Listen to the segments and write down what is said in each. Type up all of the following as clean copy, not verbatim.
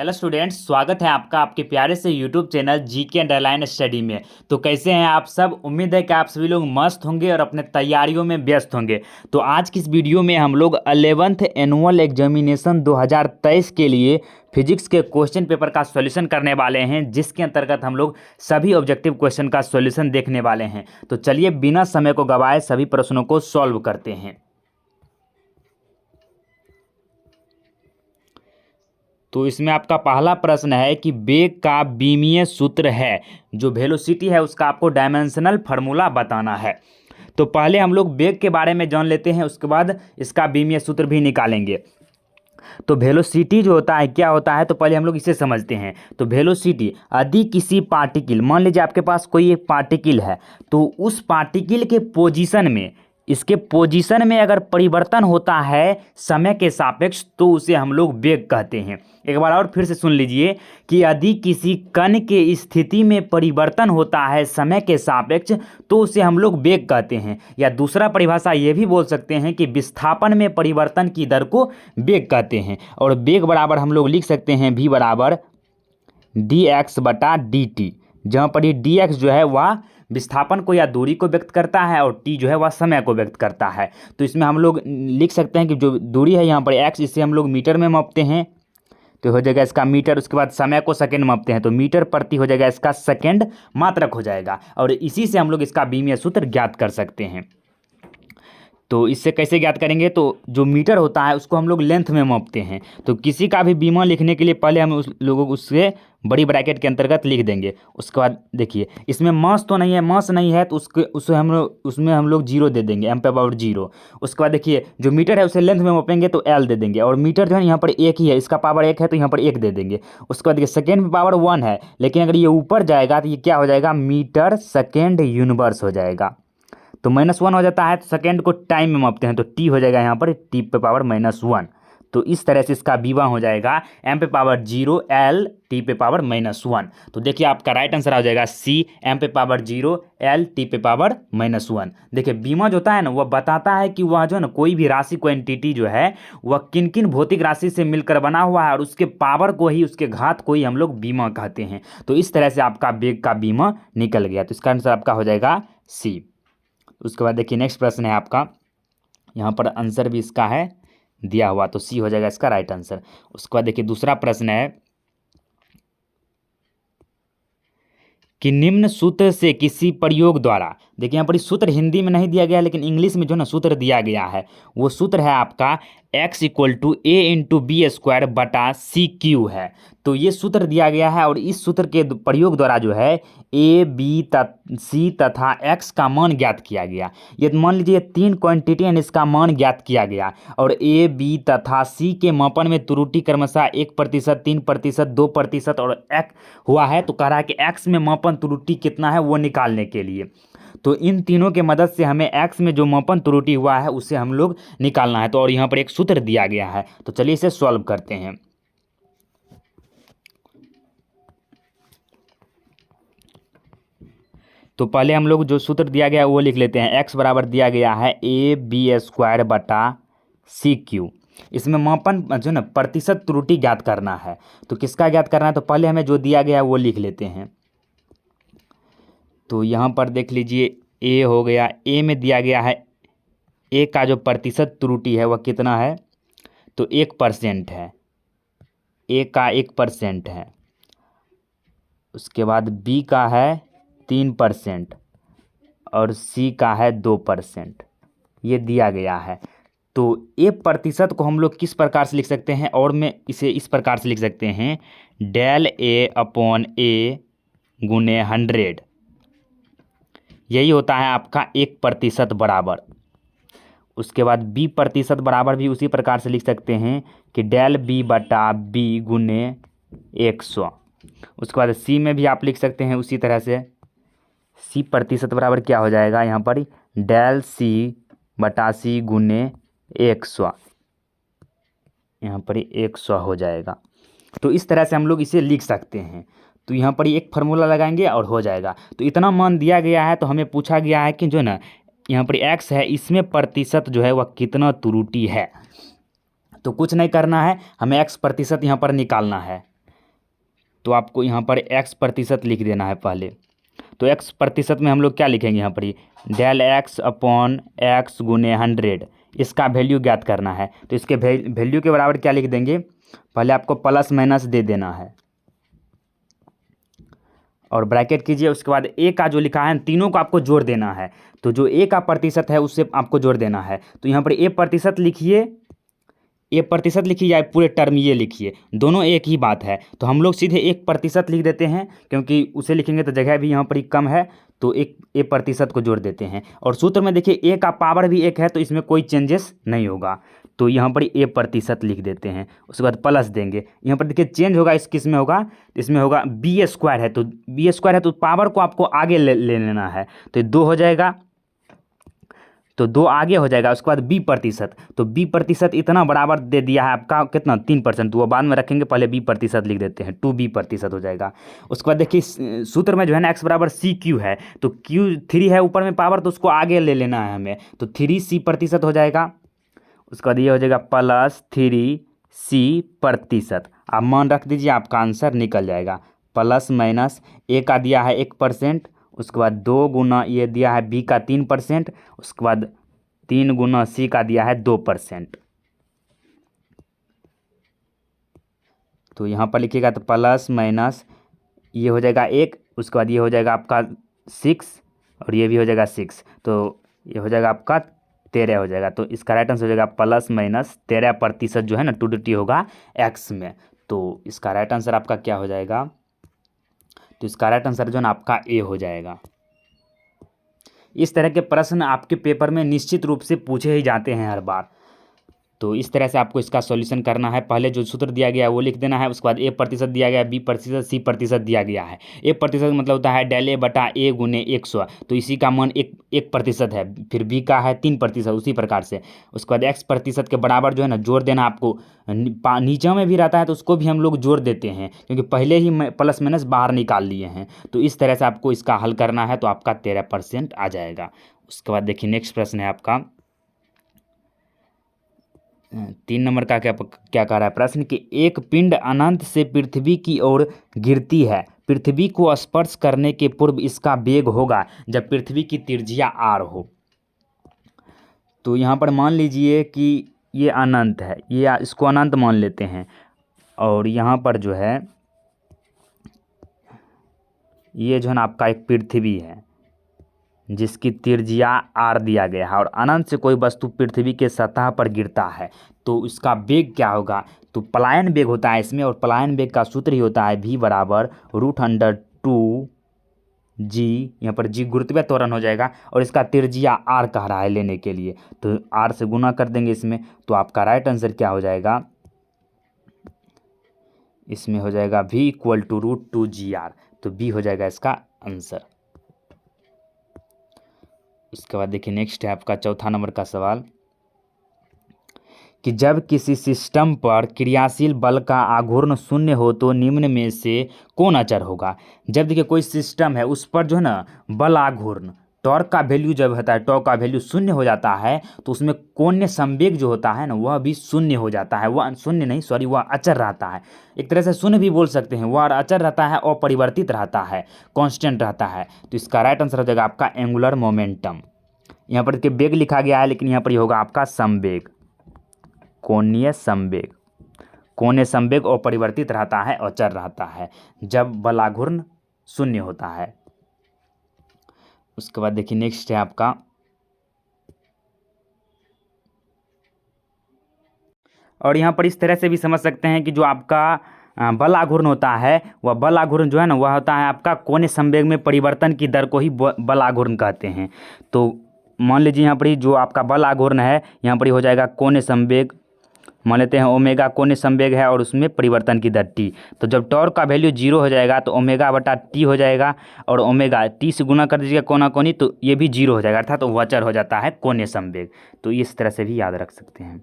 Hello students, स्वागत है आपका आपके प्यारे से YouTube channel GK underline study में। तो कैसे हैं आप सब। उम्मीद है कि आप सभी लोग मस्त होंगे और अपने तैयारियों में व्यस्त होंगे। तो आज की इस वीडियो में हम लोग 11th एनुअल एग्जामिनेशन 2023 के लिए फिजिक्स के क्वेश्चन पेपर का सॉल्यूशन करने वाले हैं, जिसके अंतर्गत हम लोग सभी ऑब्जेक्टिव क्वेश्चन का सॉल्यूशन देखने वाले हैं। तो चलिए बिना समय को गवाए सभी प्रश्नों को सॉल्व करते हैं। तो इसमें आपका पहला प्रश्न है कि वेग का बीमीय सूत्र है। जो वेलोसिटी है उसका आपको डायमेंशनल फार्मूला बताना है। तो पहले हम लोग वेग के बारे में जान लेते हैं, उसके बाद इसका बीमीय सूत्र भी निकालेंगे। तो वेलोसिटी जो होता है क्या होता है, तो पहले हम लोग इसे समझते हैं। तो वेलोसिटी यदि किसी पार्टिकल, मान लीजिए आपके पास कोई एक पार्टिकल है, तो उस पार्टिकल के पोजीशन में, इसके पोजीशन में अगर परिवर्तन होता है समय के सापेक्ष, तो उसे हम लोग वेग कहते हैं। एक बार और फिर से सुन लीजिए कि यदि किसी कण के स्थिति में परिवर्तन होता है समय के सापेक्ष, तो उसे हम लोग वेग कहते हैं। या दूसरा परिभाषा ये भी बोल सकते हैं कि विस्थापन में परिवर्तन की दर को वेग कहते हैं। और वेग बराबर हम लोग लिख सकते हैं v बराबर dx/dt, जहाँ पर ये dx जो है वह विस्थापन को या दूरी को व्यक्त करता है और t जो है वह समय को व्यक्त करता है। तो इसमें हम लोग लिख सकते हैं कि जो दूरी है यहाँ पर x, इसे हम लोग मीटर में मापते हैं, तो हो जाएगा इसका मीटर। उसके बाद समय को सेकंड मापते हैं, तो मीटर प्रति हो जाएगा इसका सेकंड मात्रक हो जाएगा। और इसी से हम लोग इसका बीमीय सूत्र ज्ञात कर सकते हैं। तो इससे कैसे ज्ञात करेंगे, तो जो मीटर होता है उसको हम लोग लेंथ में मापते हैं। तो किसी का भी बीमा लिखने के लिए पहले हम उस लोगों को उससे बड़ी ब्रैकेट के अंतर्गत लिख देंगे। उसके बाद देखिए इसमें मास तो नहीं है, मास नहीं है तो उसमें हम लोग जीरो दे देंगे, एम पे पावर जीरो। उसके बाद देखिए जो मीटर है उसे लेंथ में मापेंगे तो एल दे देंगे, और मीटर जो है यहाँ पर एक ही है, इसका पावर एक है तो यहाँ पर एक दे देंगे। उसके बाद देखिए सेकेंड में पावर 1 है, लेकिन अगर ये ऊपर जाएगा तो ये क्या हो जाएगा, मीटर सेकेंड यूनिवर्स हो जाएगा। तो -1 हो जाता है, तो सेकेंड को टाइम में मापते हैं, तो टी हो जाएगा यहाँ पर टी पे पावर -1। तो इस तरह से इसका बीवा हो जाएगा एम पे पावर 0 एल टी पे पावर -1। तो देखिए आपका राइट आंसर आ जाएगा सी, एम पे पावर 0 एल टी पे पावर -1। देखिए बीमा जो होता है ना, वह बताता है कि वह जो है ना कोई भी राशि को एंटिटी जो है वह किन किन भौतिक राशि से मिलकर बना हुआ है, और उसके पावर को ही, उसके घात को ही हम लोग बीमा कहते हैं। तो इस तरह से आपका वेग का बीमा निकल गया। तो इसका आंसर आपका हो जाएगा सी। उसके बाद देखिए नेक्स्ट प्रश्न है आपका, यहाँ पर आंसर भी इसका है दिया हुआ, तो सी हो जाएगा इसका राइट आंसर। उसके बाद देखिए दूसरा प्रश्न है कि निम्न सूत्र से किसी प्रयोग द्वारा, देखिए यहाँ पर सूत्र हिंदी में नहीं दिया गया, लेकिन इंग्लिश में जो ना सूत्र दिया गया है, वो सूत्र है आपका x = a/b² है। तो ये सूत्र दिया गया है, और इस सूत्र के प्रयोग द्वारा जो है a, b, c तथा x का मान ज्ञात किया गया। ये मान लीजिए तीन क्वांटिटी एंड इसका मान ज्ञात किया गया, और a, b तथा c के मापन में त्रुटि क्रमशः 1%, 3%, 2% और x हुआ है। तो कह रहा है कि x में मापन त्रुटि कितना है वो निकालने के लिए। तो इन तीनों के मदद से हमें x में जो मापन त्रुटि हुआ है उसे हम लोग निकालना है। तो और यहाँ पर एक सूत्र दिया गया है, तो चलिए इसे सॉल्व करते हैं। तो पहले हम लोग जो सूत्र दिया गया है वो लिख लेते हैं। x बराबर दिया गया है ab² इसमें मापन जो ना प्रतिशत त्रुटि ज्ञात करना है। तो किसका ज्ञात करना है, तो पहले हमें जो दिया गया है वो लिख लेते हैं। तो यहाँ पर देख लीजिए a हो गया, a में दिया गया है a का जो प्रतिशत त्रुटि है वह कितना है, तो 1% है, a का 1% है। उसके बाद b का है 3% और c का है 2%, ये दिया गया है। तो a प्रतिशत को हम लोग किस प्रकार से लिख सकते हैं, और मैं इसे इस प्रकार से लिख सकते हैं, डेल a/a गुने 100, यही होता है आपका 1% बराबर। उसके बाद b प्रतिशत बराबर भी उसी प्रकार से लिख सकते हैं कि डेल b/b गुने 100। उसके बाद c में भी आप लिख सकते हैं उसी तरह से, c प्रतिशत बराबर क्या हो जाएगा यहाँ पर, डेल c/c गुने 100, यहाँ पर 100 हो जाएगा। तो इस तरह से हम लोग इसे लिख सकते हैं। तो यहाँ पर एक फार्मूला लगाएंगे और हो जाएगा। तो इतना मान दिया गया है, तो हमें पूछा गया है कि जो ना यहाँ पर x है, इसमें प्रतिशत जो है वह कितना त्रुटि है। तो कुछ नहीं करना है, हमें x प्रतिशत यहाँ पर निकालना है। तो आपको यहाँ पर x प्रतिशत लिख देना है पहले। तो x प्रतिशत में हम लोग क्या लिखेंगे यहाँ पर, डेल x अपॉन x गुने 100, इसका वैल्यू ज्ञात करना है। तो इसके वैल्यू के बराबर क्या लिख देंगे, पहले आपको प्लस माइनस दे देना है और ब्रैकेट कीजिए। उसके बाद a का जो लिखा है तीनों को आपको जोड़ देना है। तो जो a का प्रतिशत है उससे आपको जोड़ देना है। तो यहाँ पर a प्रतिशत लिखिए, ए प्रतिशत लिखिए या पूरे टर्म ये लिखिए, दोनों एक ही बात है। तो हम लोग सीधे 1% लिख देते हैं, क्योंकि उसे लिखेंगे तो जगह भी यहाँ पर ही कम है, तो एक ए प्रतिशत को जोड़ देते हैं। और सूत्र में देखिए ए का पावर भी 1 है, तो इसमें कोई चेंजेस नहीं होगा। तो यहाँ पर ए प्रतिशत लिख देते हैं, उसके बाद प्लस देंगे। यहाँ पर देखिए चेंज होगा, इस किस में होगा, इसमें होगा बी स्क्वायर है, तो बी स्क्वायर है तो पावर को आपको आगे ले लेना है। तो 2 हो जाएगा, तो 2 आगे हो जाएगा। उसके बाद बी प्रतिशत, तो बी प्रतिशत इतना बराबर दे दिया है आपका कितना 3%, तो वो बाद में रखेंगे, पहले बी प्रतिशत लिख देते हैं, 2b प्रतिशत हो जाएगा। उसके बाद देखिए सूत्र में जो है ना x बराबर सी क्यू है, तो क्यू 3 है ऊपर में पावर, तो उसको आगे ले लेना है हमें, तो 3c प्रतिशत हो जाएगा। उसके बाद ये हो जाएगा प्लस 3c प्रतिशत। आप मान रख दीजिए, आपका आंसर निकल जाएगा। प्लस माइनस ए का दिया है 1%, उसके बाद 2 गुना ये दिया है बी का 3%, उसके बाद 3 गुना सी का दिया है 2%। तो यहाँ पर लिखिएगा तो प्लस माइनस ये हो जाएगा 1, उसके बाद ये हो जाएगा आपका 6 और ये भी हो जाएगा 6, तो ये हो जाएगा आपका 13 हो जाएगा। तो इसका राइट आंसर हो जाएगा प्लस माइनस 13% जो है ना 2dt होगा x में। तो इसका राइट आंसर आपका क्या हो जाएगा, तो इसका राइट आंसर जो है ना आपका ए हो जाएगा। इस तरह के प्रश्न आपके पेपर में निश्चित रूप से पूछे ही जाते हैं हर बार। तो इस तरह से आपको इसका सॉल्यूशन करना है। पहले जो सूत्र दिया गया है वो लिख देना है, उसके बाद ए प्रतिशत दिया गया है, बी प्रतिशत, सी प्रतिशत दिया गया है। ए प्रतिशत मतलब होता है डेल ए बटा ए गुने 100, तो इसी का मान 1% है। फिर बी का है 3%, उसी प्रकार से। उसके बाद एक्स प्रतिशत के बराबर जो है ना जोड़ देना आपको, नीचे में भी रहता है तो उसको भी हम लोग जोड़ देते हैं, क्योंकि पहले ही प्लस माइनस बाहर निकाल लिए हैं। तो इस तरह से आपको इसका हल करना है, तो आपका 13% आ जाएगा। उसके बाद देखिए नेक्स्ट प्रश्न है आपका 3 नंबर का क्या कह रहा है प्रश्न, कि एक पिंड अनंत से पृथ्वी की ओर गिरती है, पृथ्वी को स्पर्श करने के पूर्व इसका वेग होगा जब पृथ्वी की त्रिज्या r हो। तो यहाँ पर मान लीजिए कि ये अनंत है, ये इसको अनंत मान लेते हैं, और यहाँ पर जो है ये जो है ना आपका एक पृथ्वी है जिसकी त्रिज्या r दिया गया है, और अनंत से कोई वस्तु पृथ्वी के सतह पर गिरता है, तो इसका वेग क्या होगा। तो पलायन वेग होता है इसमें, और पलायन वेग का सूत्र ही होता है v बराबर √2g। यहाँ पर g गुरुत्वीय त्वरण हो जाएगा, और इसका त्रिज्या r कह रहा है लेने के लिए, तो r से गुना कर देंगे इसमें। तो आपका राइट आंसर क्या हो जाएगा, इसमें हो जाएगा v इक्वल टू √2gr, तो b हो जाएगा इसका आंसर। उसके बाद देखिए नेक्स्ट है आपका 4था नंबर का सवाल, कि जब किसी सिस्टम पर क्रियाशील बल का आघूर्ण शून्य हो तो निम्न में से कौन अचर होगा। जब देखिए कोई सिस्टम है उस पर जो है ना बल आघूर्ण, टॉर्क का वैल्यू जब होता है, टॉर्क का वैल्यू शून्य हो जाता है, तो उसमें कोणीय संवेग जो होता है ना वह भी शून्य हो जाता है। वह शून्य नहीं, सॉरी, वह अचर रहता है। एक तरह से शून्य भी बोल सकते हैं, वह अचर रहता है, अपरिवर्तित रहता है, कांस्टेंट रहता है। तो इसका राइट आंसर हो जाएगा आपका एंगुलर मोमेंटम। यहाँ पर देखिए वेग लिखा गया है, लेकिन यहाँ पर होगा आपका संवेग, कोणीय संवेग। कोणीय संवेग अपरिवर्तित रहता है, अचर रहता है जब बलाघूर्ण शून्य होता है। उसके बाद देखिए नेक्स्ट है आपका, और यहाँ पर इस तरह से भी समझ सकते हैं कि जो आपका बल आघूर्ण होता है, वह बल आघूर्ण जो है ना वह होता है आपका कोणीय संवेग में परिवर्तन की दर को ही बल आघूर्ण कहते हैं। तो मान लीजिए यहाँ पर ही जो आपका बल आघूर्ण है, यहाँ पर ही हो जाएगा कोणीय संवेग, मान लेते हैं ओमेगा कोणीय संवेग है, और उसमें परिवर्तन की दर टी। तो जब टॉर्क का वैल्यू 0 हो जाएगा तो ओमेगा बटा टी हो जाएगा, और ओमेगा टी से गुना कर दीजिएगा कोना कोनी, तो ये भी 0 हो जाएगा, अर्थात तो वचर हो जाता है कोणीय संवेग। तो इस तरह से भी याद रख सकते हैं।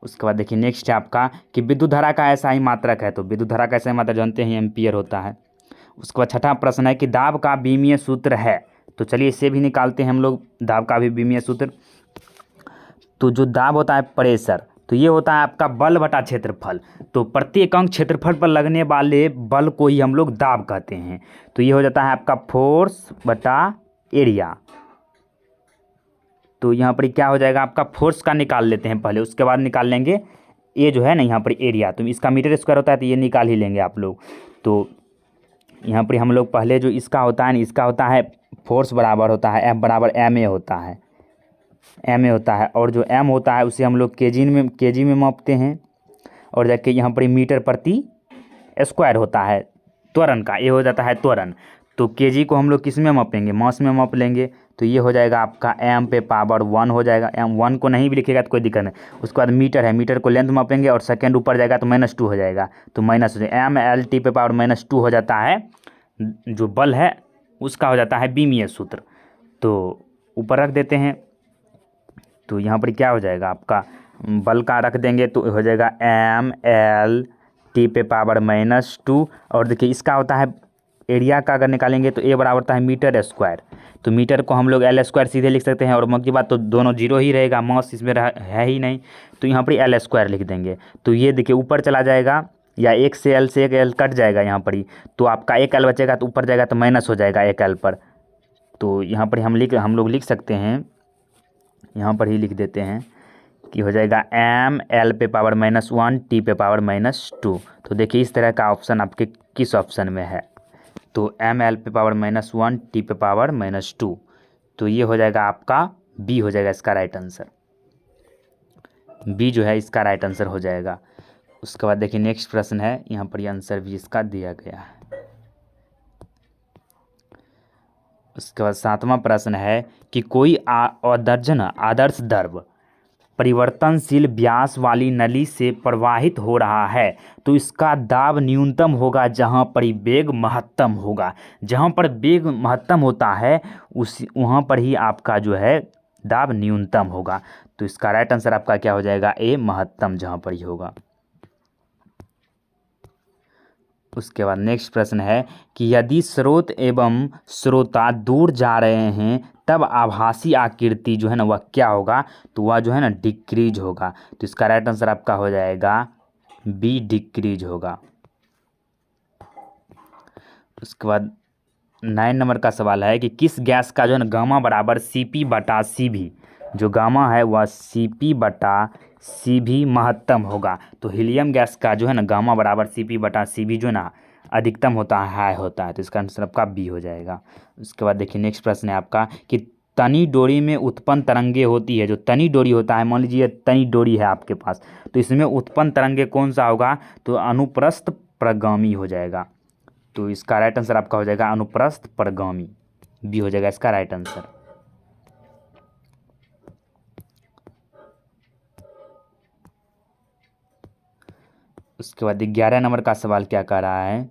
उसके बाद देखिए नेक्स्ट है आपका, कि विद्युत धारा का ऐसा ही मात्रक है। तो विद्युत धारा का ऐसा ही मात्रक जानते हैं एम्पियर होता है। उसके बाद छठा प्रश्न है कि दाब का बीमीय सूत्र है। तो चलिए इसे भी निकालते हैं हम लोग, दाब का भी बीमीय सूत्र। तो जो दाब होता है प्रेशर, तो ये होता है आपका बल बटा क्षेत्रफल। तो प्रति एकांक क्षेत्रफल पर लगने वाले बल को ही हम लोग दाब कहते हैं। तो ये हो जाता है आपका फोर्स बटा एरिया। तो यहाँ पर क्या हो जाएगा आपका, फोर्स का निकाल लेते हैं पहले, उसके बाद निकाल लेंगे ये जो है ना यहाँ पर एरिया। तो इसका मीटर स्क्वायर होता है तो ये निकाल ही लेंगे आप लोग। तो यहाँ पर हम लोग पहले जो इसका होता है ना, इसका होता है फोर्स बराबर होता है F बराबर ma होता है, ma होता है। और जो m होता है उसे हम लोग केजी में मापते हैं। और जाके यहाँ पर मीटर प्रति स्क्वायर होता है त्वरण का, ये हो जाता है त्वरण। तो केजी को हम लोग किस में मापेंगे, मास में माप लेंगे। तो ये हो जाएगा आपका m पे पावर 1 हो जाएगा। m 1 को नहीं भी लिखेगा तो कोई दिक्कत नहीं। उसके बाद मीटर है, मीटर को लेंथ मापेंगे और सेकेंड ऊपर जाएगा तो -2 हो जाएगा। तो माइनस हो जाएगा, mLT पे पावर -2 हो जाता है। जो बल है उसका हो जाता है बीमीय सूत्र। तो ऊपर रख देते हैं। तो यहाँ पर क्या हो जाएगा आपका, बल का रख देंगे तो हो जाएगा mLT पे पावर -2। और देखिए इसका होता है एरिया का, अगर निकालेंगे तो ए बराबर होता है मीटर स्क्वायर। तो मीटर को हम लोग एल स्क्वायर सीधे लिख सकते हैं। और मुख्य बात तो दोनों जीरो ही रहेगा, मास इसमें है ही नहीं। तो यहाँ पर एल स्क्वायर लिख देंगे। तो ये देखिए ऊपर चला जाएगा, या एक से एल से एक एल कट जाएगा यहाँ पर ही। तो आपका एक एल बचेगा तो ऊपर जाएगा तो माइनस हो जाएगा एक एल पर। तो यहाँ पर हम लोग लिख सकते हैं, यहाँ पर ही लिख देते हैं कि हो जाएगा mL पे पावर -1 T पे पावर -2। तो देखिए इस तरह का ऑप्शन आपके किस ऑप्शन में है। तो mL पे पावर -1 T पे पावर -2। तो ये हो जाएगा आपका बी हो जाएगा इसका राइट आंसर। बी जो है इसका राइट आंसर हो जाएगा। उसके बाद देखिए नेक्स्ट प्रश्न है, यहाँ पर ये आंसर भी इसका दिया गया है। उसके बाद 7वां प्रश्न है कि कोई आदर्श द्रव परिवर्तनशील व्यास वाली नली से प्रवाहित हो रहा है तो इसका दाब न्यूनतम होगा जहां पर वेग महत्तम होगा। जहां पर वेग महत्तम होता है वहां पर ही आपका जो है दाब न्यूनतम होगा। तो इसका राइट आंसर आपका क्या हो जाएगा, ए महत्तम जहां पर ही होगा। उसके बाद नेक्स्ट प्रश्न है कि यदि स्रोत एवं श्रोता दूर जा रहे हैं तब आभासी आकृति जो है ना वह क्या होगा, तो वह जो है ना डिक्रीज होगा। तो इसका राइट आंसर आपका हो जाएगा बी डिक्रीज होगा। उसके बाद 9 नंबर का सवाल है कि किस गैस का जो है ना गामा बराबर CP बटा CV, जो गामा है वह CP बटा CV महत्तम होगा। तो हीलियम गैस का जो है ना गामा बराबर CP बटा CV जो ना अधिकतम होता है, हाई होता है। तो इसका आंसर आपका बी हो जाएगा। उसके बाद देखिए नेक्स्ट प्रश्न है आपका कि तनी डोरी में उत्पन्न तरंगे होती है। जो तनी डोरी होता है, मान लीजिए तनी डोरी है आपके पास, तो इसमें उत्पन्न तरंगे कौन सा होगा, तो अनुप्रस्थ प्रगामी हो जाएगा। तो इसका राइट आंसर आपका हो जाएगा अनुप्रस्थ प्रगामी, बी हो जाएगा इसका राइट आंसर। उसके बाद 11 नंबर का सवाल क्या कह रहा है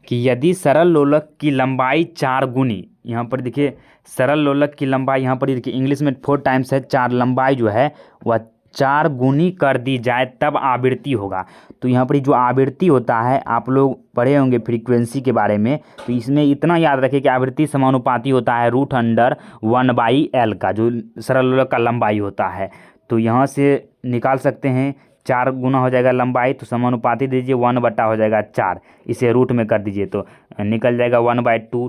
कि यदि सरल लोलक की लंबाई 4 गुनी, यहाँ पर देखिए सरल लोलक की लंबाई यहाँ पर देखिए इंग्लिश में 4 टाइम्स है, 4 लंबाई जो है वह 4 गुनी कर दी जाए तब आवृत्ति होगा। तो यहाँ पर जो आवृत्ति होता है आप लोग पढ़े होंगे फ्रीक्वेंसी के बारे में। तो इसमें इतना याद रखें कि आवृत्ति समानुपाती होता है √1/L का, जो सरल लोलक का लंबाई होता है। तो यहाँ से निकाल सकते हैं 4 गुना हो जाएगा लंबाई, तो समानुपाती दीजिए 1 बटा हो जाएगा 4, इसे रूट में कर दीजिए तो निकल जाएगा 1/2।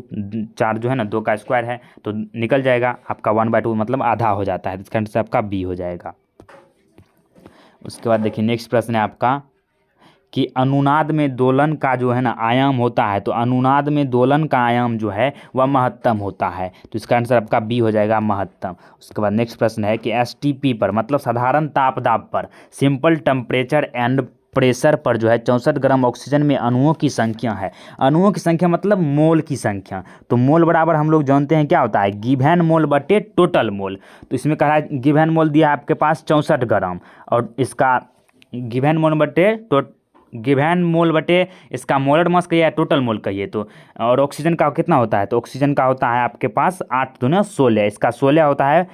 4 जो है ना 2 का स्क्वायर है तो निकल जाएगा आपका 1/2, मतलब आधा हो जाता है। इसका आंसर आपका बी हो जाएगा। उसके बाद देखिए नेक्स्ट प्रश्न है आपका कि अनुनाद में दोलन का जो है ना आयाम होता है। तो अनुनाद में दोलन का आयाम जो है वह महत्तम होता है। तो इसका आंसर आपका बी हो जाएगा महत्तम। उसके बाद नेक्स्ट प्रश्न है कि STP पर, मतलब साधारण ताप दाब पर, सिंपल टेम्परेचर एंड प्रेशर पर जो है 64 ग्राम ऑक्सीजन में अणुओं की संख्या है। अणुओं की संख्या मतलब मोल की संख्या। तो मोल बराबर हम लोग जानते हैं क्या होता है, गिवन मोल बटे टोटल मोल। तो इसमें कहा है गिवन मोल दिया है आपके पास 64 ग्राम, और इसका गिवन मोल बटे इसका मोलर मास कहिए या टोटल मोल कहिए। तो और ऑक्सीजन का कितना होता है, तो ऑक्सीजन का होता है आपके पास 8 दूना 16, इसका 16 होता है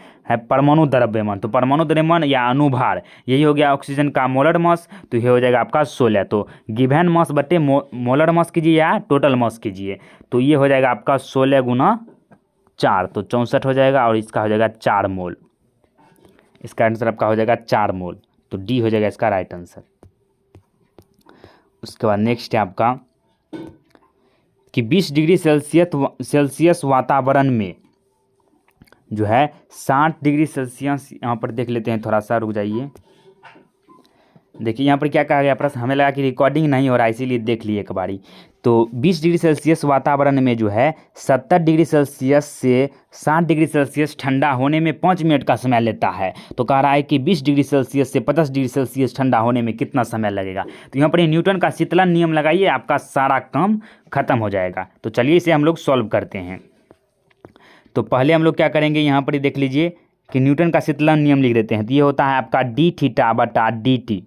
परमाणु द्रव्यमान। तो परमाणु द्रव्यमान या अणुभार, यही हो गया ऑक्सीजन का मोलर मास। तो ये हो जाएगा आपका 16। तो गिवन मास बटे मोलर मास कीजिए या टोटल मास कीजिए, तो ये हो जाएगा आपका 16 गुना 4, तो 64 हो जाएगा, और इसका हो जाएगा 4 मोल। इसका आंसर आपका हो जाएगा 4 मोल। तो डी हो जाएगा इसका राइट आंसर। उसके बाद नेक्स्ट है आपका कि 20 डिग्री सेल्सियस वातावरण में जो है 60 डिग्री सेल्सियस, यहाँ पर देख लेते हैं, थोड़ा सा रुक जाइए। देखिए यहाँ पर क्या कहा गया प्रश्न, हमें लगा कि रिकॉर्डिंग नहीं हो रहा है इसीलिए देख लिए एक बारी। तो 20 डिग्री सेल्सियस वातावरण में जो है 70 डिग्री सेल्सियस से 60 डिग्री सेल्सियस ठंडा होने में 5 मिनट का समय लेता है। तो कह रहा है कि 20 डिग्री सेल्सियस से 50 डिग्री सेल्सियस ठंडा होने में कितना समय लगेगा। तो यहाँ पर ये न्यूटन का शीतलन नियम लगाइए, आपका सारा काम खत्म हो जाएगा। तो चलिए इसे हम लोग सॉल्व करते हैं। तो पहले हम लोग क्या करेंगे, यहाँ पर ही देख लीजिए कि न्यूटन का शीतलन नियम लिख देते हैं। तो ये होता है आपका डी थीटा बटा डी टी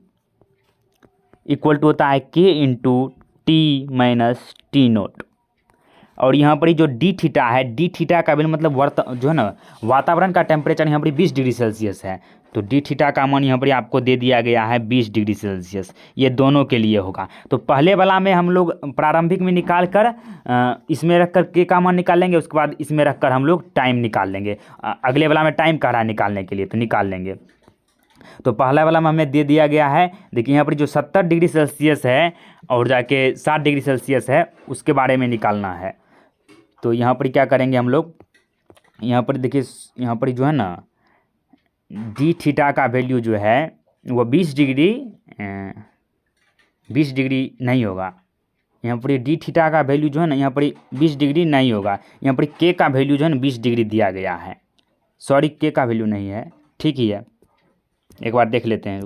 इक्वल टू होता है के into T minus T note. और यहाँ पर जो डी थीटा है, डी थीटा का भी मतलब जो है ना वातावरण का टेम्परेचर यहाँ पर 20 डिग्री सेल्सियस है। तो डी थीटा का मान यहाँ पर आपको दे दिया गया है 20 डिग्री सेल्सियस, ये दोनों के लिए होगा। तो पहले वाला में हम लोग प्रारंभिक में निकाल कर इसमें रख कर के का मान निकाल लेंगे, उसके बाद इसमें रख कर हम लोग टाइम निकाल लेंगे। अगले वाला में टाइम कह रहा है निकालने के लिए, तो निकाल लेंगे। तो पहला वाला में हमें दे दिया गया है, देखिए यहाँ पर जो 70 डिग्री सेल्सियस है और जाके 60 डिग्री सेल्सियस है उसके बारे में निकालना है। तो यहाँ पर क्या करेंगे हम लोग, यहाँ पर देखिए यहाँ पर जो है ना डी थीटा का वैल्यू जो है वो 20 डिग्री नहीं होगा। यहाँ पर डी थीटा का वैल्यू जो है ना यहाँ पर 20 डिग्री नहीं होगा। यहाँ पर के का वैल्यू जो है ना 20 डिग्री दिया गया है। सॉरी, के का वैल्यू नहीं है, ठीक ही है, एक बार देख लेते हैं।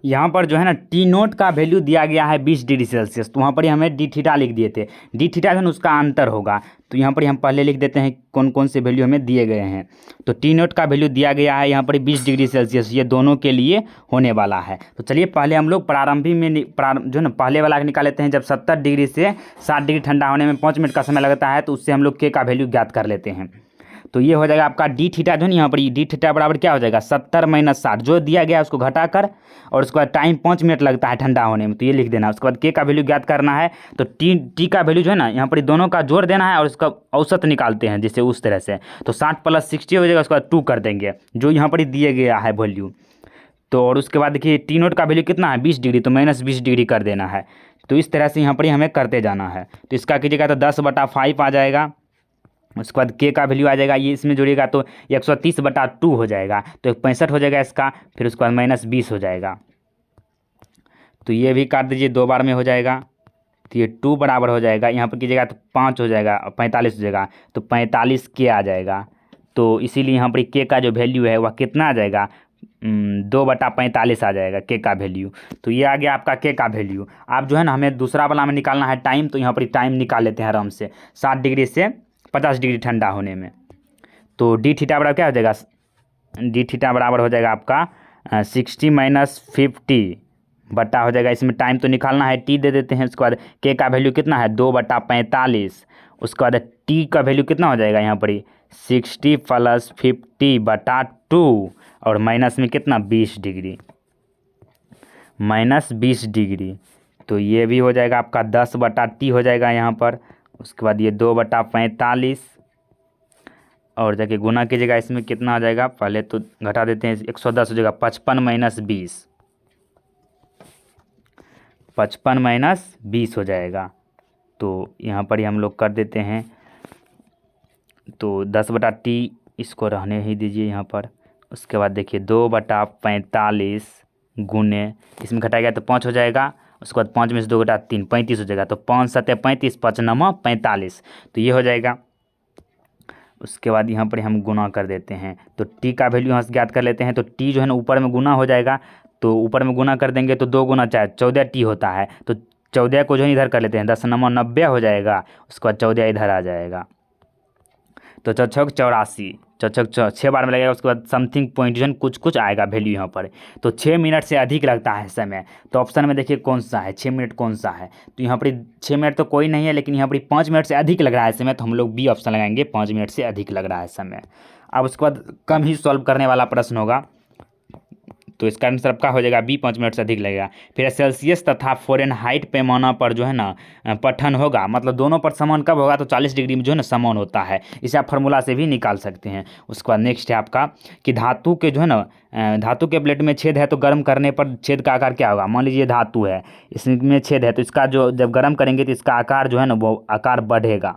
यहाँ पर जो है ना टी नोट का वैल्यू दिया गया है 20 डिग्री सेल्सियस, तो वहाँ पर ही हमें डी थीटा लिख दिए थे। डी थीटा जो है उसका अंतर होगा, तो यहाँ पर हम पहले लिख देते हैं कौन कौन से वैल्यू हमें दिए गए हैं। तो टी नोट का वैल्यू दिया गया है यहाँ पर 20 डिग्री सेल्सियस, ये दोनों के लिए होने वाला है। तो चलिए पहले हम लोग प्रारंभिक में जो है ना पहले वाला निकाल लेते हैं। जब 70 डिग्री से 60 डिग्री ठंडा होने में 5 मिनट का समय लगता है, तो उससे हम लोग के का वैल्यू ज्ञात कर लेते हैं। तो ये हो जाएगा आपका डी थीटा जो है यहाँ पर डी थीटा बराबर क्या हो जाएगा 70 माइनस 60, जो दिया गया है उसको घटाकर, और उसके बाद टाइम 5 मिनट लगता है ठंडा होने में, तो ये लिख देना। उसके बाद के का वैल्यू ज्ञात करना है। तो टी का वैल्यू जो है ना यहाँ पर दोनों का जोड़ देना है और उसका औसत निकालते हैं जैसे उस तरह से। तो 60 + 60 हो जाएगा, उसके बाद 2 कर देंगे जो यहाँ पर दिए गया है वैल्यू। तो और उसके बाद देखिए टी नोट का वैल्यू कितना है 20 डिग्री, तो -20 डिग्री कर देना है। तो इस तरह से यहाँ पर हमें करते जाना है। तो इसका कीजिएगा तो 10/5 आ जाएगा। उसके बाद के का वैल्यू आ जाएगा, ये इसमें जोड़िएगा तो 130/2 हो जाएगा, तो 65 हो जाएगा इसका। फिर उसके बाद -20 हो जाएगा, तो ये भी काट दीजिए, 2 बार में हो जाएगा। तो ये 2 बराबर हो जाएगा, यहाँ पर कीजिएगा तो 5 हो जाएगा और 45 हो जाएगा, तो 45 के आ जाएगा। तो इसीलिए यहाँ पर के का जो वैल्यू है वह कितना आ जाएगा 2/45 आ जाएगा के का वैल्यू। तो ये आ गया आपका के का वैल्यू। आप जो है ना हमें दूसरा वाला में निकालना है टाइम, तो यहाँ पर टाइम निकाल लेते हैं आराम से 60 डिग्री से 50 डिग्री ठंडा होने में। तो डी थीटा बराबर क्या हो जाएगा, डी थीटा बराबर हो जाएगा आपका 60 - 50 बट्टा हो जाएगा, इसमें टाइम तो निकालना है, टी दे देते हैं। उसके बाद के का वैल्यू कितना है 2/45। उसके बाद टी का वैल्यू कितना हो जाएगा यहाँ पर 60 + 50/2 और माइनस में कितना 20 डिग्री, -20 डिग्री। तो ये भी हो जाएगा आपका 10/T हो जाएगा यहाँ पर। उसके बाद ये 2/45 और जाके गुना कीजिएगा, इसमें कितना आ जाएगा, पहले तो घटा देते हैं 110 हो जाएगा, 55 - 20, 55 - 20 हो जाएगा। तो यहाँ पर ही हम लोग कर देते हैं। तो 10/T इसको रहने ही दीजिए यहाँ पर। उसके बाद देखिए 2/45 गुने, इसमें घटाएगा तो 5 हो जाएगा। उसके बाद 5 में से 2 घटा 3, 35 हो जाएगा। तो 5 × 7 = 35, 5 × 9 = 45, तो ये हो जाएगा। उसके बाद यहाँ पर हम गुना कर देते हैं, तो टी का वैल्यू यहाँ से ज्ञात कर लेते हैं। तो टी जो है ना ऊपर में गुना हो जाएगा, तो ऊपर में गुना कर देंगे तो 2 × 4 = 14T होता है। तो 14 को जो है इधर कर लेते हैं, 10 × 9 = 90 हो जाएगा। उसके बाद 14 इधर आ जाएगा, तो 4 × 6 = 84, 6 बार में लगेगा। उसके बाद समथिंग पॉइंट कुछ आएगा वैल्यू यहाँ पर। तो 6 मिनट से अधिक लगता है समय। तो ऑप्शन में देखिए कौन सा है, 6 मिनट कौन सा है। तो यहाँ पर 6 मिनट तो कोई नहीं है, लेकिन यहाँ पर 5 मिनट से अधिक लग रहा है समय, तो हम लोग बी ऑप्शन लगाएंगे, 5 मिनट से अधिक लग रहा है समय। अब उसके बाद कम ही सॉल्व करने वाला प्रश्न होगा। तो इसका आंसर आपका हो जाएगा बी, 5 मिनट से अधिक लगेगा। फिर सेल्सियस तथा फ़ारेनहाइट पैमाना पर जो है ना पठन होगा, मतलब दोनों पर समान कब होगा, तो 40 डिग्री में जो है ना समान होता है। इसे आप फार्मूला से भी निकाल सकते हैं। उसके बाद नेक्स्ट है आपका कि धातु के जो है ना धातु के प्लेट में छेद है तो गर्म करने पर छेद का आकार क्या होगा। मान लीजिए धातु है, इसमें छेद है, तो इसका जो जब गर्म करेंगे तो इसका आकार जो है ना वो आकार बढ़ेगा।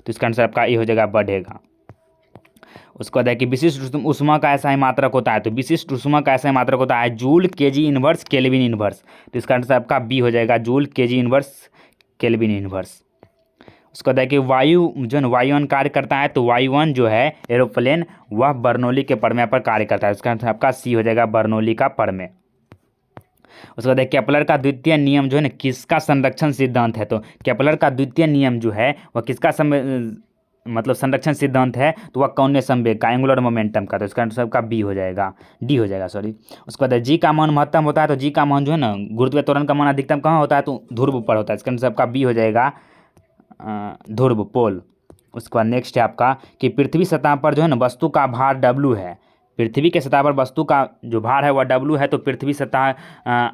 तो इसका आंसर आपका ये हो जाएगा बढ़ेगा। उसके बाद है कि विशिष्ट ऊष्मा का ऐसा ही मात्रक होता है, तो विशिष्ट ऊष्मा का ऐसा ही मात्रक होता है joule, KG inverse, kelvin inverse. तो इसका आंसर आपका बी हो जाएगा, joule, KG inverse, kelvin inverse. उसके बाद है कि वायु जो है वायुयान कार्य करता है, तो वायुयान जो है एरोप्लेन वह बर्नौली के प्रमेय पर कार्य करता है। इसका आंसर आपका सी हो जाएगा, बर्नौली का प्रमेय। उसके बाद केपलर का द्वितीय नियम जो है ना किसका संरक्षण सिद्धांत है, तो केपलर का द्वितीय नियम जो है वह किसका मतलब संरक्षण सिद्धांत है, तो वह कौन संवेग का, एंगुलर मोमेंटम का। तो इसका आंसर का बी हो जाएगा, डी हो जाएगा सॉरी। उसके बाद जी का मान महत्तम होता है, तो जी का मान जो है ना गुरुत्वीय त्वरण का मान अधिकतम कहाँ होता है, तो ध्रुव पर होता है। इसका आंसर आपका बी हो जाएगा, ध्रुव, पोल। उसके बाद नेक्स्ट है आपका कि पृथ्वी सतह पर जो है ना वस्तु का भार डब्लू है, पृथ्वी के सतह पर वस्तु का जो भार है वह डब्लू है, तो पृथ्वी सतह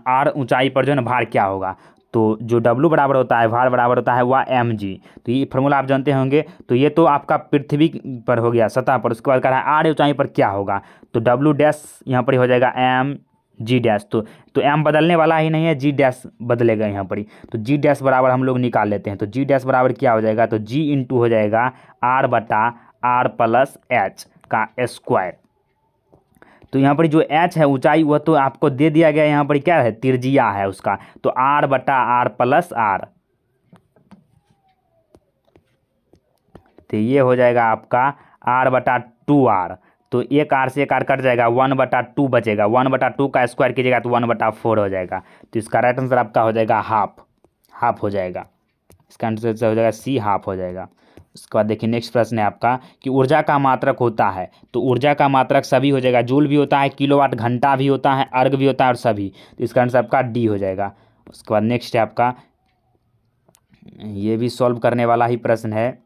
आर ऊंचाई पर जो है ना भार क्या होगा, तो जो डब्लू बराबर होता है, भार बराबर होता है वह एम जी। तो ये फार्मूला आप जानते होंगे। तो ये तो आपका पृथ्वी पर हो गया सतह पर। उसके बाद कह रहा है आर ऊंचाई पर क्या होगा, तो डब्लू डैश यहाँ पर हो जाएगा एम जी डैश। तो एम बदलने वाला ही नहीं है, जी डैश बदलेगा यहाँ पर ही। तो जी डैश बराबर हम लोग निकाल लेते हैं। तो जी डैश बराबर क्या हो जाएगा, तो जी इंटू हो जाएगा आर बटा आर प्लस एच का स्क्वायर। तो यहाँ पर जो एच है ऊंचाई वह तो आपको दे दिया गया, यहाँ पर क्या है त्रिज्या है उसका, तो आर बटा आर प्लस आर। तो ये हो जाएगा आपका आर बटा 2r। तो एक आर से एक आर कट जाएगा, 1/2 बचेगा, 1/2 का स्क्वायर कीजिएगा तो 1/4 हो जाएगा। तो इसका राइट आंसर आपका हो जाएगा हाफ हो जाएगा। इसका आंसर हो जाएगा सी, हाफ हो जाएगा। उसके बाद देखिए नेक्स्ट प्रश्न है आपका कि ऊर्जा का मात्रक होता है, तो ऊर्जा का मात्रक सभी हो जाएगा, जूल भी होता है, किलोवाट घंटा भी होता है, अर्ग भी होता है और सभी। तो इसका आंसर आपका डी हो जाएगा। उसके बाद नेक्स्ट है आपका, ये भी सॉल्व करने वाला ही प्रश्न है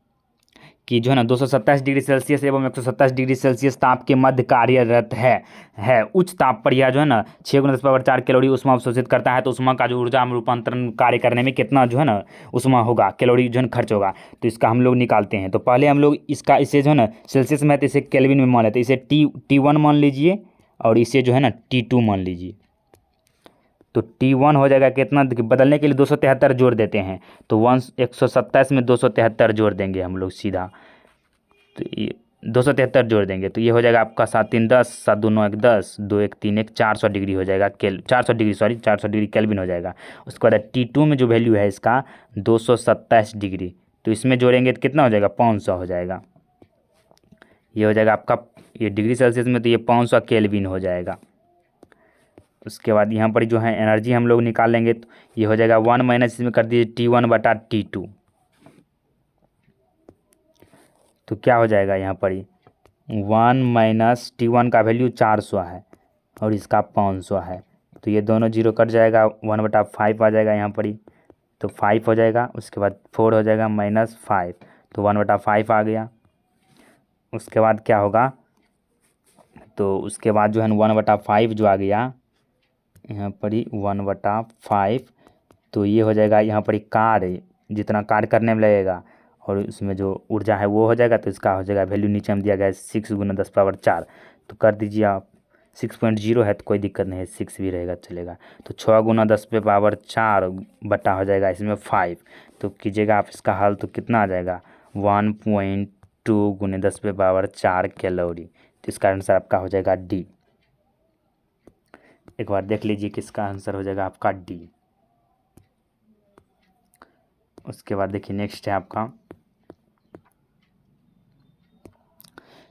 कि जो है ना 227 डिग्री सेल्सियस एवं 127 डिग्री सेल्सियस ताप के मध्य कार्यरत है उच्च ताप पर यह जो है ना 6 × 10⁴ कैलोरी ऊष्मा अवशोषित करता है। तो ऊष्मा का जो ऊर्जा में रूपांतरण कार्य करने में कितना जो है ना ऊष्मा होगा, कैलोरी जो है खर्च होगा। तो इसका हम लोग निकालते हैं। तो पहले हम लोग इसे जो है ना सेल्सियस में है तो इसे केल्विन में मान लेते हैं। इसे T1 मान लीजिए और इसे जो है ना T2 मान लीजिए। तो T1 हो जाएगा कितना, बदलने के लिए 273 जोड़ देते हैं। तो 127 में 273 जोड़ देंगे हम लोग सीधा। तो ये 273 जोड़ देंगे तो ये हो जाएगा आपका 7 3 10, 7 2 9 1 10, 2 1 3 1 400 डिग्री हो जाएगा, 400 डिग्री केल्विन हो जाएगा। उसके बाद T2 में जो वैल्यू है इसका 227 डिग्री, तो इसमें जोड़ेंगे तो कितना हो जाएगा, 500 हो जाएगा। ये हो जाएगा आपका, ये डिग्री सेल्सियस में तो ये 500 केल्विन हो जाएगा। उसके बाद यहाँ पर जो है एनर्जी हम लोग निकाल लेंगे, तो ये हो जाएगा 1 माइनस इसमें कर दीजिए T1/T2। तो क्या हो जाएगा यहाँ पर ही 1 - T1 का वैल्यू 400 है और इसका 500 है। तो ये दोनों जीरो कट जाएगा, 1/5 आ जाएगा यहाँ पर ही। तो 5 हो जाएगा। उसके बाद 4 हो जाएगा -5, तो 1/5 आ गया। उसके बाद क्या होगा, तो उसके बाद जो है 1/5 जो आ गया यहाँ पर ही 1/5। तो ये हो जाएगा यहाँ पर ही कार्य, जितना कार्य करने में लगेगा और उसमें जो ऊर्जा है वो हो जाएगा। तो इसका हो जाएगा वैल्यू नीचे में दिया गया है 6 × 10⁴ तो कर दीजिए आप। 6.0 है तो कोई दिक्कत नहीं है, 6 भी रहेगा चलेगा। तो 6 × 10⁴ बटा हो जाएगा इसमें 5। तो कीजिएगा आप इसका हल, तो कितना आ जाएगा 1.2 × 10⁴ कैलोरी। तो इसका आंसर आपका हो जाएगा डी। एक बार देख लीजिए किसका आंसर हो जाएगा आपका डी। उसके बाद देखिए नेक्स्ट है आपका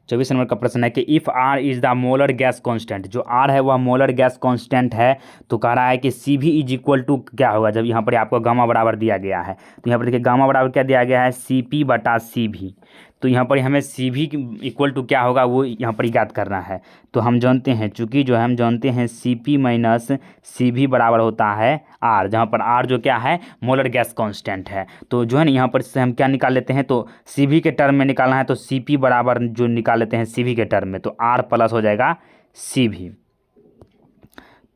24 नंबर का प्रश्न है कि if R is the molar gas constant, जो आर है वह मोलर गैस कांस्टेंट है। तो कह रहा है कि सी भी इज इक्वल टू क्या होगा, जब यहाँ पर आपको गामा बराबर दिया गया है। तो यहाँ पर देखिए गामा बराबर क्या दिया गया है, CP/CV। तो यहाँ पर हमें CV इक्वल टू क्या होगा वो यहाँ पर ज्ञात करना है। तो हम जानते हैं, चूँकि जो है हम जानते हैं CP - CV बराबर होता है R, जहाँ पर R जो क्या है मोलर गैस कांस्टेंट है। तो जो है ना यहाँ पर से हम क्या निकाल लेते हैं, तो CV के टर्म में निकालना है तो CP बराबर जो निकाल लेते हैं CV के टर्म में, तो R प्लस हो जाएगा CV।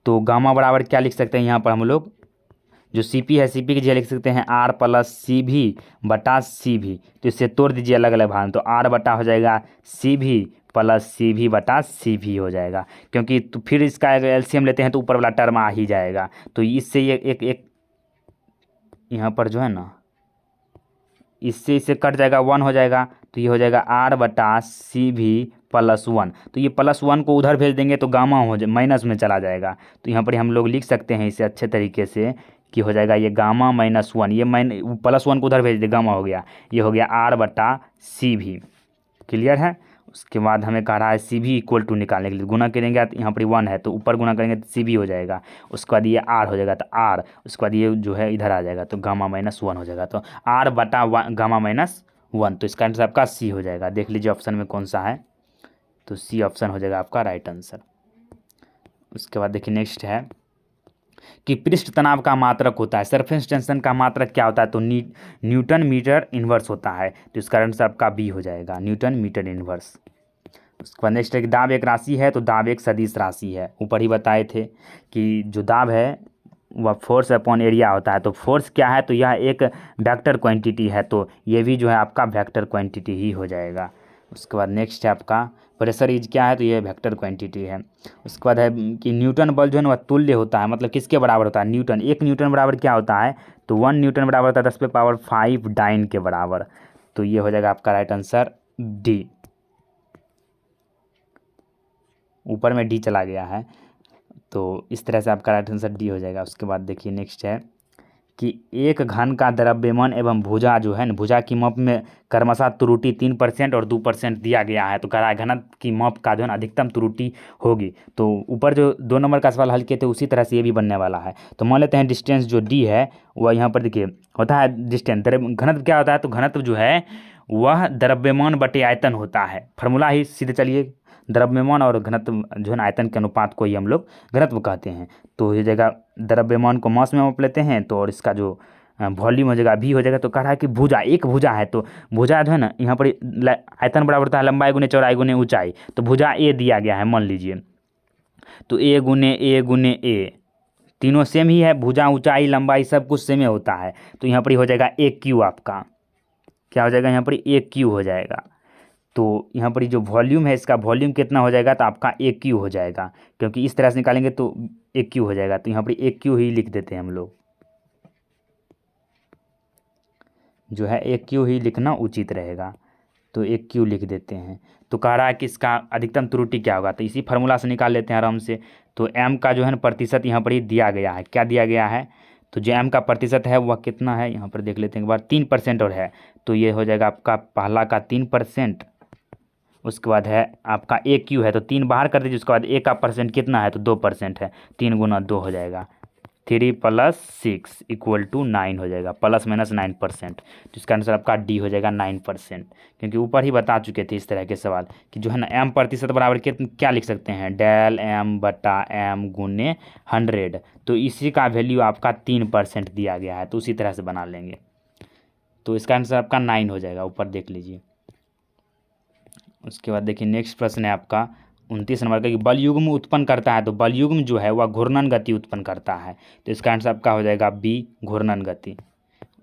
तो गामा बराबर क्या लिख सकते हैं यहाँ पर हम लोग, जो सी पी है सी पी की जगह लिख सकते हैं आर प्लस सी भी बटा सी भी। तो इससे तोड़ दीजिए अलग अलग भाग में, तो आर बटा हो जाएगा सी भी प्लस सी भी बटा सी भी हो जाएगा, क्योंकि तो फिर इसका अगर एलसीएम लेते हैं तो ऊपर वाला टर्म आ ही जाएगा। तो इससे ये एक यहाँ पर जो है ना, इससे इससे कट जाएगा, 1 हो जाएगा। तो ये हो जाएगा आर बटा सी भी +1। तो ये +1 को उधर भेज देंगे तो गामा हो जाए माइनस में चला जाएगा। तो यहाँ पर हम लोग लिख सकते हैं इसे अच्छे तरीके से कि हो जाएगा ये गामा -1, ये +1 को उधर भेज दे, गामा हो गया, ये हो गया आर बटा सी भी। क्लियर है। उसके बाद हमें कह रहा है सी भी इक्वल टू निकालने के लिए गुना करेंगे, तो यहाँ पर 1 है तो ऊपर गुना करेंगे तो सी भी हो जाएगा। उसके बाद ये आर हो जाएगा तो आर, उसके बाद ये जो है इधर आ जाएगा तो गामा -1 हो जाएगा। तो आर बटा गामा -1, तो इसका आंसर आपका सी हो जाएगा। देख लीजिए ऑप्शन में कौन सा है, तो सी ऑप्शन हो जाएगा आपका राइट आंसर। उसके बाद देखिए नेक्स्ट है कि पृष्ठ तनाव का मात्रक होता है, सरफेस टेंशन का मात्रक क्या होता है, तो न्यूटन मीटर इन्वर्स होता है। तो इसका आंसर आपका बी हो जाएगा, न्यूटन मीटर इन्वर्स। उसके बाद नेक्स्ट है कि दाब एक राशि है तो दाब एक सदिश राशि है। ऊपर ही बताए थे कि जो दाब है वह फोर्स अपॉन एरिया होता है। तो फोर्स क्या है, तो यह एक वेक्टर क्वांटिटी है, तो ये भी जो है आपका वेक्टर क्वांटिटी ही हो जाएगा। उसके बाद नेक्स्ट है आपका प्रेशर इज क्या है, तो ये वेक्टर क्वांटिटी है। उसके बाद है कि न्यूटन बल जो है ना वह तुल्य होता है, मतलब किसके बराबर होता है, न्यूटन। 1 न्यूटन बराबर क्या होता है, तो 1 न्यूटन बराबर होता है 10⁵ डाइन के बराबर। तो ये हो जाएगा आपका राइट आंसर डी। ऊपर में डी चला गया है, तो इस तरह से आपका राइट आंसर डी हो जाएगा। उसके बाद देखिए नेक्स्ट है कि एक घन का द्रव्यमान एवं भुजा जो है ना, भुजा की माप में क्रमशः त्रुटि 3% और 2% दिया गया है। तो कह रहा है घनत्व की माप का जो है ना अधिकतम त्रुटि होगी। तो ऊपर जो 2 नंबर का सवाल हल किए थे उसी तरह से ये भी बनने वाला है। तो मान लेते हैं डिस्टेंस जो डी है वह यहाँ पर देखिए होता है डिस्टेंस, घनत्व क्या होता है, तो घनत्व जो है वह द्रव्यमान बटे आयतन होता है। फार्मूला ही सीधे चलिए, द्रव्यमान और घनत्व जो है ना आयतन के अनुपात को ही हम लोग घनत्व कहते हैं। तो ये जगह द्रव्यमान को मास में माप लेते हैं, तो और इसका जो वॉल्यूम हो जाएगा भी हो जाएगा। तो कह रहा है कि भुजा, एक भुजा है, तो भुजा जो है ना यहाँ पर आयतन बराबर होता है लंबाई गुने चौड़ाई गुने ऊंचाई। तो भुजा ए दिया गया है मान लीजिए, तो ए गुने ए तीनों सेम ही है, भुजा ऊंचाई लंबाई सब कुछ सेम ही होता है। तो यहाँ पर हो जाएगा ए क्यू, आपका क्या हो जाएगा यहाँ पर ए क्यू हो जाएगा। तो यहाँ पर जो वॉल्यूम है इसका वॉल्यूम कितना हो जाएगा, तो आपका ए क्यू हो जाएगा, क्योंकि इस तरह से निकालेंगे तो ए क्यू हो जाएगा। तो यहाँ पर ए क्यू ही लिख देते हैं हम लोग, जो है ए क्यू ही लिखना उचित रहेगा। तो ए क्यू लिख देते हैं। तो कह रहा है कि इसका अधिकतम त्रुटि क्या होगा, तो इसी फार्मूला से निकाल लेते हैं आराम से। तो एम का जो है ना प्रतिशत यहाँ पर ही दिया गया है, क्या दिया गया है, तो जो एम का प्रतिशत है वह कितना है, यहाँ पर देख लेते हैं एक बार, 3% और है। तो ये हो जाएगा आपका पहला का 3%। उसके बाद है आपका ए क्यू है, तो 3 बाहर कर दीजिए। उसके बाद ए का परसेंट कितना है, तो 2% है, 3 गुना 2 हो जाएगा, 3 + 6 = 9 हो जाएगा, ±9%। तो इसका आंसर आपका डी हो जाएगा 9%, क्योंकि ऊपर ही बता चुके थे इस तरह के सवाल कि जो है ना एम प्रतिशत बराबर क्या लिख सकते हैं, डेल एम बटा एम गुने 100। तो इसी का वैल्यू आपका 3% दिया गया है, तो उसी तरह से बना लेंगे। तो इसका आंसर आपका 9 हो जाएगा, ऊपर देख लीजिए। उसके बाद देखिए नेक्स्ट प्रश्न है आपका 29 नंबर का कि बलयुग्म उत्पन्न करता है। तो बलयुग्म जो है वह घूर्णन गति उत्पन्न करता है। तो इसका आंसर आपका हो जाएगा बी, घूर्णन गति।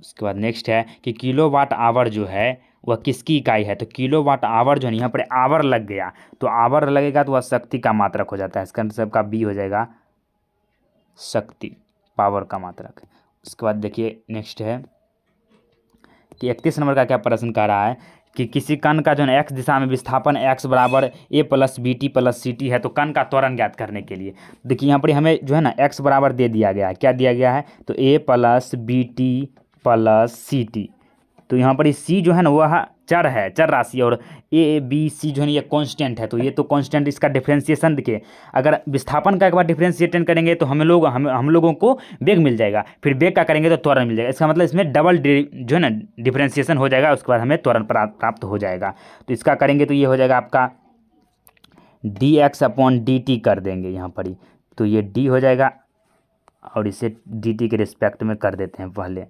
उसके बाद नेक्स्ट है कि किलोवाट आवर जो है वह किसकी इकाई है। तो किलोवाट आवर जो है यहाँ पर आवर लग गया, तो आवर लगेगा तो वह शक्ति का मात्रक हो जाता है। इसका आंसर आपका बी हो जाएगा, शक्ति, पावर का मात्रक। उसके बाद देखिए नेक्स्ट है कि 31 नंबर का क्या प्रश्न कह रहा है कि किसी कण का जो है एक्स दिशा में विस्थापन x बराबर a + bt + ct है। तो कण का त्वरण ज्ञात करने के लिए देखिए यहाँ पर हमें जो है ना x बराबर दे दिया गया है, क्या दिया गया है, तो a + bt + ct। तो यहाँ पर c जो है ना वह चर है, चर राशि, और a b c जो है ना ये कांस्टेंट है। तो ये तो कांस्टेंट, इसका डिफ्रेंसिएशन देखिए, अगर विस्थापन का एक बार डिफ्रेंशिएशन करेंगे तो हम लोगों को वेग मिल जाएगा, फिर वेग का करेंगे तो त्वरण मिल जाएगा। इसका मतलब इसमें डबल जो है ना डिफ्रेंशिएशन हो जाएगा, उसके बाद हमें त्वरण प्राप्त हो जाएगा। तो इसका करेंगे तो ये हो जाएगा आपका dx/dt कर देंगे यहाँ पर ही, तो ये d हो जाएगा, और इसे dt के रिस्पेक्ट में कर देते हैं पहले।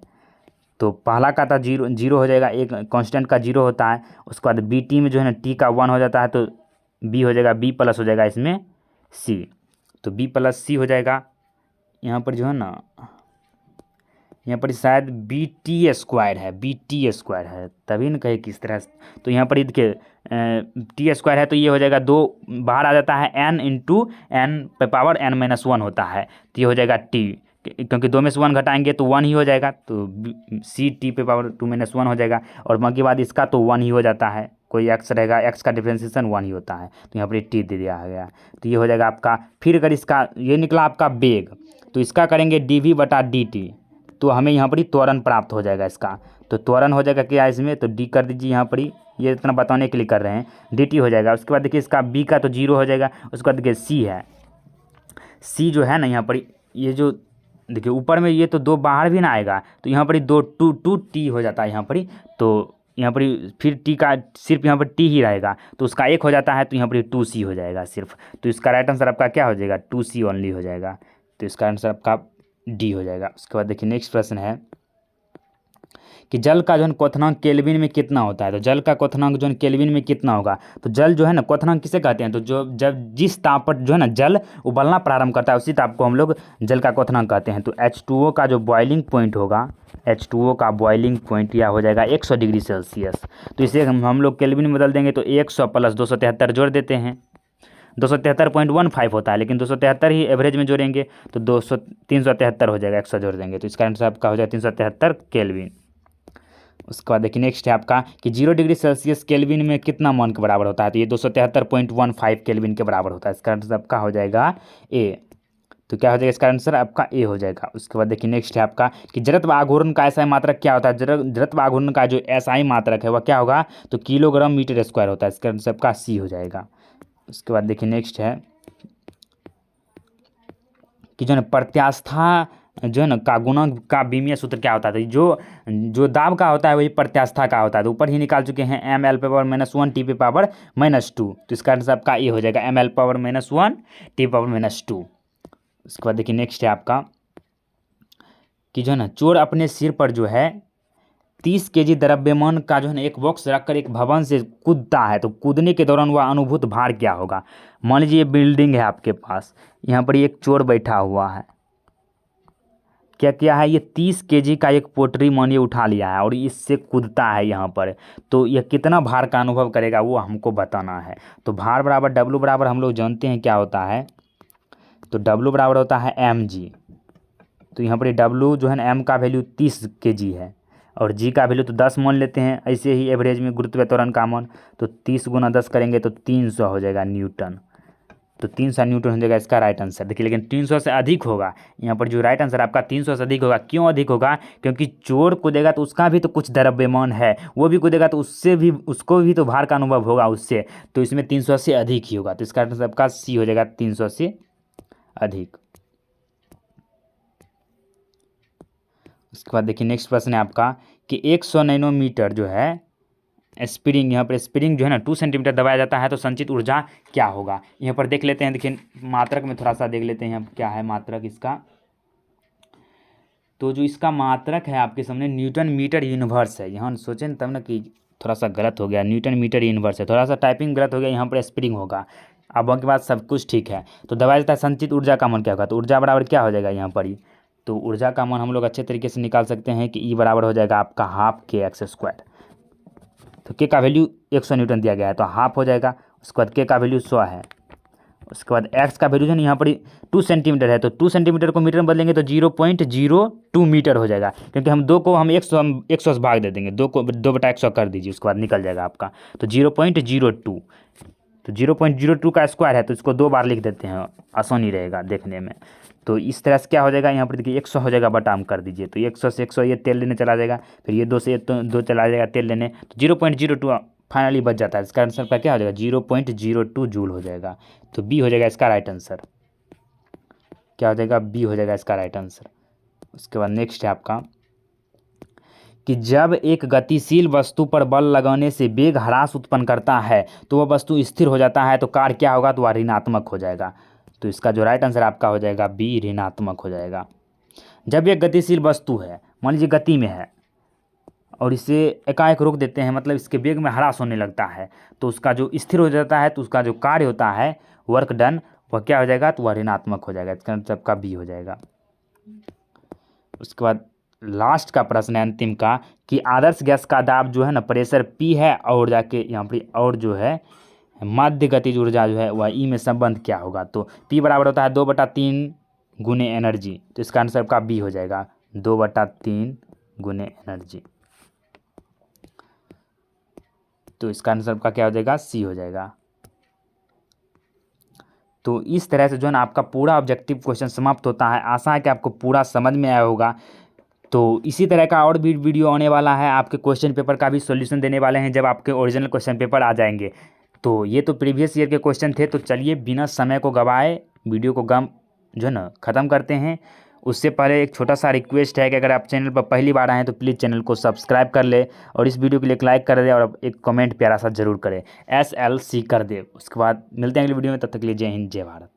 तो पहला का था 0 हो जाएगा, एक कांस्टेंट का 0 होता है। उसके बाद bt में जो है ना t का 1 हो जाता है, तो b हो जाएगा, b+ हो जाएगा इसमें c। तो बी प्लस सी हो जाएगा। यहाँ पर जो है ना, यहाँ पर शायद बी टी स्क्वायर है, बी टी स्क्वायर है, तभी न कहे किस तरह तो यहाँ पर देखिए टी स्क्वायर है तो ये हो जाएगा, दो बाहर आ जाता है, एन इंटू एन पे पावर एन माइनस वन होता है, तो ये हो जाएगा टी, क्योंकि दो में से वन घटाएंगे तो वन ही हो जाएगा, तो सी टी पे पावर टू माइनस वन हो जाएगा। और बाकी बाद इसका तो वन ही हो जाता है, कोई एक्स रहेगा, एक्स का डिफ्रेंसिएशन वन ही होता है, तो यहाँ पर टी दे दिया गया, तो ये हो जाएगा आपका। फिर अगर इसका ये निकला आपका वेग, तो इसका करेंगे डी वी बटा डी टी, तो हमें यहाँ पर ही त्वरण प्राप्त हो जाएगा इसका, तो त्वरण हो जाएगा क्या इसमें, तो डी कर दीजिए यहाँ पर ही, ये इतना बताने के लिए कर रहे हैं, डी टी हो जाएगा। उसके बाद देखिए इसका बी का तो जीरो हो जाएगा। उसके बाद देखिए सी है, सी जो है ना यहाँ पर ये जो देखिए ऊपर में ये तो दो बाहर भी ना आएगा, तो यहाँ पर ही दो टू टू टी हो जाता है यहाँ पर ही, तो यहाँ पर ही फिर टी का सिर्फ यहाँ पर टी ही रहेगा, तो उसका एक हो जाता है, तो यहाँ पर टू सी हो जाएगा सिर्फ, तो इसका राइट आंसर आपका क्या हो जाएगा, टू सी ओनली हो जाएगा, तो इसका आंसर आपका डी हो जाएगा। उसके बाद देखिए नेक्स्ट प्रश्न है कि जल का जो है क्वथनांक केल्विन में कितना होता है, तो जल का क्वथनांक जो है केल्विन में कितना होगा, तो जल जो है ना क्वथनांक किसे कहते हैं, तो जो जब जिस ताप पर जो है ना जल उबलना प्रारंभ करता है उसी ताप को हम लोग जल का क्वथनांक कहते हैं। तो H2O का जो बॉइलिंग पॉइंट होगा, H2O का बॉइलिंग पॉइंट या हो जाएगा 100 डिग्री सेल्सियस, तो इसे हम लोग केल्विन में बदल देंगे, तो 100 प्लस 273 जोड़ देते हैं, 273.15 होता है, लेकिन 273 ही एवरेज में जोड़ेंगे तो 373 हो जाएगा, 100 जोड़ देंगे, तो इसका आंसर आपका हो जाएगा 373 केल्विन। उसके बाद देखिए नेक्स्ट है आपका कि 0 डिग्री सेल्सियस केल्विन में कितना मान के बराबर होता है, तो ये 273.15 केल्विन के बराबर होता है, इसका आंसर आपका हो जाएगा ए, तो क्या हो जाएगा इसका आंसर आपका ए हो जाएगा। उसके बाद देखिए नेक्स्ट है आपका कि जड़त्व आघूर्ण का एसआई मात्रक क्या होता है, जड़त्व आघूर्ण का जो एसआई मात्रक है वह क्या होगा, तो किलोग्राम मीटर स्क्वायर होता है, इसका आंसर आपका सी हो जाएगा। उसके बाद देखिए नेक्स्ट है कि जो है प्रत्यास्था जो है ना का गुणक का बीमीय सूत्र क्या होता है, तो जो दाब का होता है वही प्रत्यास्था का होता है, तो ऊपर ही निकाल चुके हैं एम एल पे पावर माइनस वन टी पे पावर माइनस टू, तो इसका आंसर आपका ये हो जाएगा M L power minus one T power minus two. उसके बाद देखिए नेक्स्ट है आपका कि जो है ना चोर अपने सिर पर जो है 30 केजी द्रव्यमान का जो है ना एक बॉक्स रखकर एक भवन से कूदता है, तो कूदने के दौरान वह अनुभूत भार क्या होगा। मान लीजिए ये बिल्डिंग है आपके पास, यहाँ पर एक चोर बैठा हुआ है, क्या किया है, ये 30 केजी का एक पोटरी मानिए उठा लिया है और इससे कूदता है यहाँ पर, तो यह कितना भार का अनुभव करेगा वो हमको बताना है। तो भार बराबर डब्लू बराबर हम लोग जानते हैं क्या होता है, तो डब्लू बराबर होता है एम जी, तो यहाँ पर डब्लू जो है ना एम का वैल्यू 30 केजी है और जी का वैल्यू तो 10 मान लेते हैं, ऐसे ही एवरेज में गुरुत्वीय त्वरण का मान, तो 30 गुना 10 करेंगे तो 300 हो जाएगा न्यूटन, तो 300 न्यूटन हो जाएगा इसका राइट आंसर। देखिए लेकिन 300 से अधिक होगा, यहाँ पर जो राइट आंसर आपका 300 से अधिक होगा, क्यों अधिक होगा, क्योंकि चोर कूदेगा तो उसका भी तो कुछ द्रव्यमान है, वो भी कूदेगा तो उसको भी तो भार का अनुभव होगा उससे, तो इसमें 300 से अधिक ही होगा, तो इसका आंसर आपका सी हो जाएगा 300 से अधिक। उसके बाद देखिए नेक्स्ट प्रश्न है आपका कि 100 नैनोमीटर जो है स्प्रिंग, यहाँ पर स्प्रिंग जो है ना 2 सेंटीमीटर दबाया जाता है तो संचित ऊर्जा क्या होगा। यहाँ पर देख लेते हैं, देखिए मात्रक में थोड़ा सा देख लेते हैं यहाँ क्या है मात्रक इसका, तो जो इसका मात्रक है आपके सामने न्यूटन मीटर यूनिवर्स है, यहाँ सोचें तब ना कि थोड़ा सा गलत हो गया, न्यूटन मीटर यूनिवर्स है, थोड़ा सा टाइपिंग गलत हो गया, यहाँ पर स्प्रिंग होगा, अब बाकी बात सब कुछ ठीक है। तो दबाया जाता है संचित ऊर्जा का मान क्या होगा, तो ऊर्जा बराबर क्या हो जाएगा यहाँ पर ही, तो ऊर्जा का मान हम लोग अच्छे तरीके से निकाल सकते हैं कि ई बराबर हो जाएगा आपका हाफ के एक्स स्क्वायर, तो के का वैल्यू 100 न्यूटन दिया गया है तो हाफ हो जाएगा। उसके बाद के का वैल्यू 100 है, उसके बाद एक्स का वैल्यू जो है यहाँ पर 2 सेंटीमीटर है, तो 2 सेंटीमीटर को मीटर में बदलेंगे तो 0.02 मीटर हो जाएगा, क्योंकि हम 2 को हम 100 से भाग दे देंगे, 2 को 2/100 कर दीजिए, उसके बाद निकल जाएगा आपका, तो 0.02, तो 0.02 का स्क्वायर है तो इसको 2 बार लिख देते हैं, आसानी रहेगा देखने में। तो इस तरह से क्या हो जाएगा, यहाँ पर देखिए 100 हो जाएगा, बटा हम कर दीजिए, तो 100 से 100 ये तेल लेने चला जाएगा, फिर ये 2 से 2 चला जाएगा तेल लेने, तो 0.02 फाइनली बच जाता है, इसका आंसर का क्या हो जाएगा 0.02 जूल हो जाएगा, तो बी हो जाएगा इसका राइट आंसर, क्या हो जाएगा बी हो जाएगा इसका राइट आंसर। उसके बाद नेक्स्ट है आपका कि जब एक गतिशील वस्तु पर बल लगाने से वेग ह्रास उत्पन्न करता है तो वह वस्तु स्थिर हो जाता है, तो कार्य क्या होगा, तो वह ऋणात्मक हो जाएगा, तो इसका जो राइट आंसर आपका हो जाएगा बी ऋणात्मक हो जाएगा। जब एक गतिशील वस्तु है, मान लीजिए गति में है और इसे एकाएक रोक देते हैं, मतलब इसके वेग में ह्रास होने लगता है, तो उसका जो स्थिर हो जाता है तो उसका जो कार्य होता है वर्क डन वह क्या हो जाएगा, तो वह ऋणात्मक हो जाएगा। इसका आंसर आपका बी हो जाएगा। उसके बाद लास्ट का प्रश्न है अंतिम का, कि आदर्श गैस का दाब जो है ना प्रेशर पी है और जाके यहाँ पर और जो है माध्य गतिज ऊर्जा जो है वह ई में संबंध क्या होगा। तो पी बराबर होता है 2/3 गुने एनर्जी। तो इसका आंसर आपका बी हो जाएगा, 2/3 गुने एनर्जी। तो इसका आंसर आपका क्या हो जाएगा, सी हो जाएगा। तो इस तरह से जो है ना आपका पूरा ऑब्जेक्टिव क्वेश्चन समाप्त होता है। आशा है कि आपको पूरा समझ में आया होगा। तो इसी तरह का और भी वीडियो आने वाला है, आपके क्वेश्चन पेपर का भी सॉल्यूशन देने वाले हैं जब आपके ओरिजिनल क्वेश्चन पेपर आ जाएंगे। तो ये तो प्रीवियस ईयर के क्वेश्चन थे। तो चलिए बिना समय को गवाए वीडियो को जो है ना ख़त्म करते हैं। उससे पहले एक छोटा सा रिक्वेस्ट है कि अगर आप चैनल पर पहली बार आए हैं तो प्लीज़ चैनल को सब्सक्राइब कर ले और इस वीडियो के लिए एक लाइक कर दे और एक कमेंट प्यारा सा जरूर करें, SLC कर दे। उसके बाद मिलते हैं अगली वीडियो में, तब तक के लिए जय हिंद जय भारत।